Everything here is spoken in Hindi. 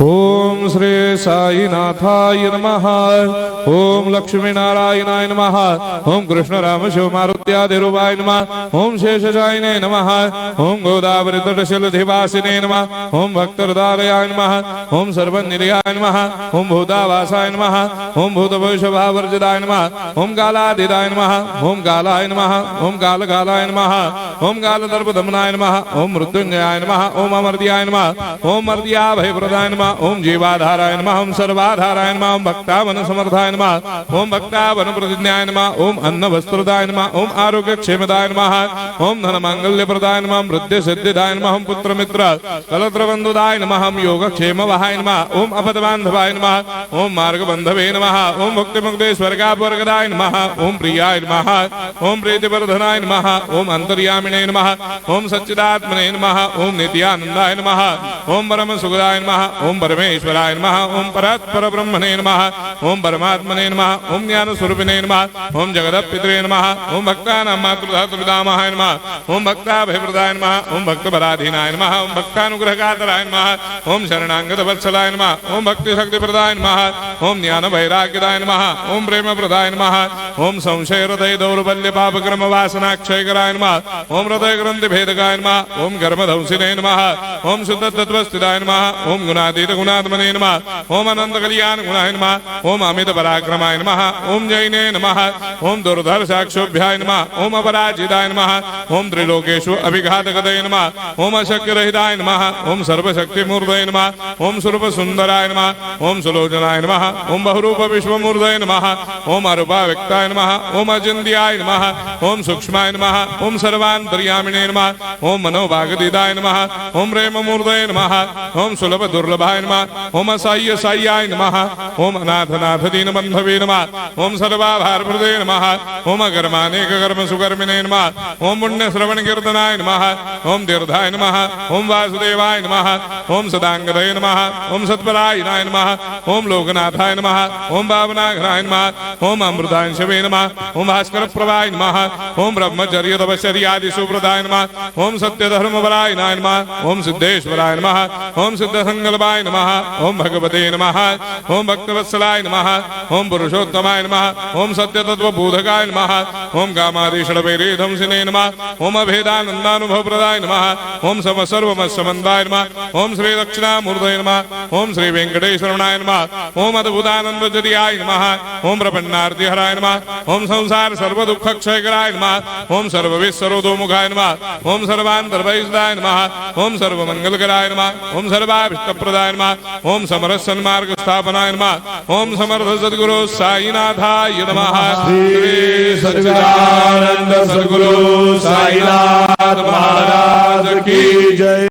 ओम श्री साईनाथाय नमः। ओम लक्ष्मी नारायणाय नमः। ओम कृष्ण राम शिव मारुत्यादिरूपाय नमः। ओम शेषशायिने नमः। ओम गोदावरी तटशिलधिवासिने नमः। ओम भक्तहृदयाय नमः। ओम सर्वनिर्याय नमः। ओम भूतावासाय नमः। ओम भूतभविष्यभावर्जिताय नमः। ओम कालातीताय नमः। ओम कालाय नमः। ओम कालकालाय नमः। ओम कालदर्पदमनाय नमः। ओम मृत्युंजयाय नमः। ओम अमर्त्याय नमः। ओम मर्त्याभयप्रदाय नमः। ओम जीवाधाराय नमः। ओम सर्वाधाराय नमः। ओम भक्तावन समर्थाय नमः। ओम भक्तावन प्रतिज्ञाय नमः। ओम अन्न वस्त्रदाय नमः। ओम आरोग्य क्षेमदाय नमः। ओम धन मांगल्य प्रदाय नमः। वृद्धि सिद्धिदाय नमः। ओम पुत्र मित्र कलत्र बंधुदाय नमः। ओम योग क्षेम वहाय नमः। ओम अपद बांधवाय नमः। ओम मार्ग बंधवे नमः। ओम मुक्ति मुक्ति स्वर्गापवर्गदाय नमः। ओम प्रियाय नमः। ओम प्रीतिवर्धनाय नमः। ओम अंतर्यामिने नमः। ओम सच्चिदात्मने नमः। ओम नित्यानंदाय नमः। ओम परम सुखदाय नमः। ओम परमेश्वराय नमः। ओम परात्पर ब्रह्मणे नमः। ओम परमात्मने नमः। ओम ज्ञान स्वरूपिणे नमः। ओम जगदपितरे नमः। ओम भक्तानां मातृधातुपितामहाय नमः। ओम भक्ताभयप्रदाय नमः। ओम भक्तपराधीनाय नमः। ओम भक्तानुग्रहकातराय नमः। ओम शरणागत वत्सलाय नमः। ओम भक्ति शक्तिप्रदाय नमः। ओम ज्ञान वैराग्यदाय नमः। ओम प्रेम प्रदाय नमः। ओम संशय हृदय दौर्बल्य पाप कर्म वासना क्षयकराय नमः। ओम हृदय ग्रंथि भेदकाय नमः। ओम कर्मधंसिने नमः। ओम शुद्ध तत्वस्थिताय नमः। ओम गुणातीत गुणात्मने नमः। ओम अनंत कल्याण गुणाय नमः। ओम अमित पराक्रमाय नमः। ओम जैने नमः। ओम दुर्धर्षाक्षोभ्याय नमः। ओम अपराजिताय नमः। ओम त्रिलोकेषु अभिघातगतये नमः। ओम अशक्य रहिताय नमः। ओम सर्वशक्तिमूर्तये नमः। ओम स्वरूप सुंदराय नमः। ओम सुलोचनाय नमः। ओम बहुरूप विश्वमूर्तये नमः। ओम अरूपाव्यक्ताय नमः। ओम अचिन्त्याय नमः। ओम सूक्ष्माय नमः। ओम सर्वान्तर्यामिने नमः। ओम मनोभागतीताय नमः। ओम प्रेममूर्तये नमः। ओम सुलभ दुर्लभाय नमः। ओम असाह्य साह्याय नमः। ओम अनाथनाथ दीनबन्धवे नमः। ओम सर्वाभारप्रदे नमः। ओम अकर्मानेक कर्म सुकर्मिणे नमः। ओम पुण्य श्रवण कीर्तनाय नमः। ओम तीर्थाय नमः। ओम वासुदेवाय नमः। ओम सदांगदये नमः। ओम सत्परायणाय नमः। ओम लोकनाथाय नमः। ओम भावनाघ्राय नमः। ओम अमृतांशवे नमः। ओम भास्कर प्रभाय नमः। ओम ब्रह्मचर्य तपश्चर्यादि सुप्रदाय नमः। ओम सत्यधर्मपरायणाय नमः। ओम सिद्धेश्वराय नमः। ओम सिद्ध संकल्पाय नमः। ओम भगवते नमः। ओम भक्तवत्सलाय नमः। ओम पुरुषोत्तमाय नमः। ओम सत्य तत्व बोधकाय नमः। ओम कामादिषडवैरेधंसिने नमः। ओम अभेदानंदानुभव प्रदाय नमः। ओम सर्वमस्समन्दाय नमः। ओम श्री दक्षिणामूर्तये नमः। ओम श्री वेंकटेश्वरनाय नमः। ओम अद्भुतानंदजरियाय नमः। ओम प्रपन्नार्तिहराय नमः। ओम संसार सर्व दुख क्षयकराय नमः। ओम सर्वविश्वरोधोमुखाय नमः। ओम सर्वान्तर्भयदाय नमः। ओम सर्वमंगलकराय नमः। ओम सर्वाभिष्टप्रदाय नमः। ओम समरस सन्मार्ग स्थापनाय नमः। ओम समर्थ सद्गुरु साईनाथाय नमः। श्री सच्चिदानंद सद्गुरु साईनाथ महाराज की जय।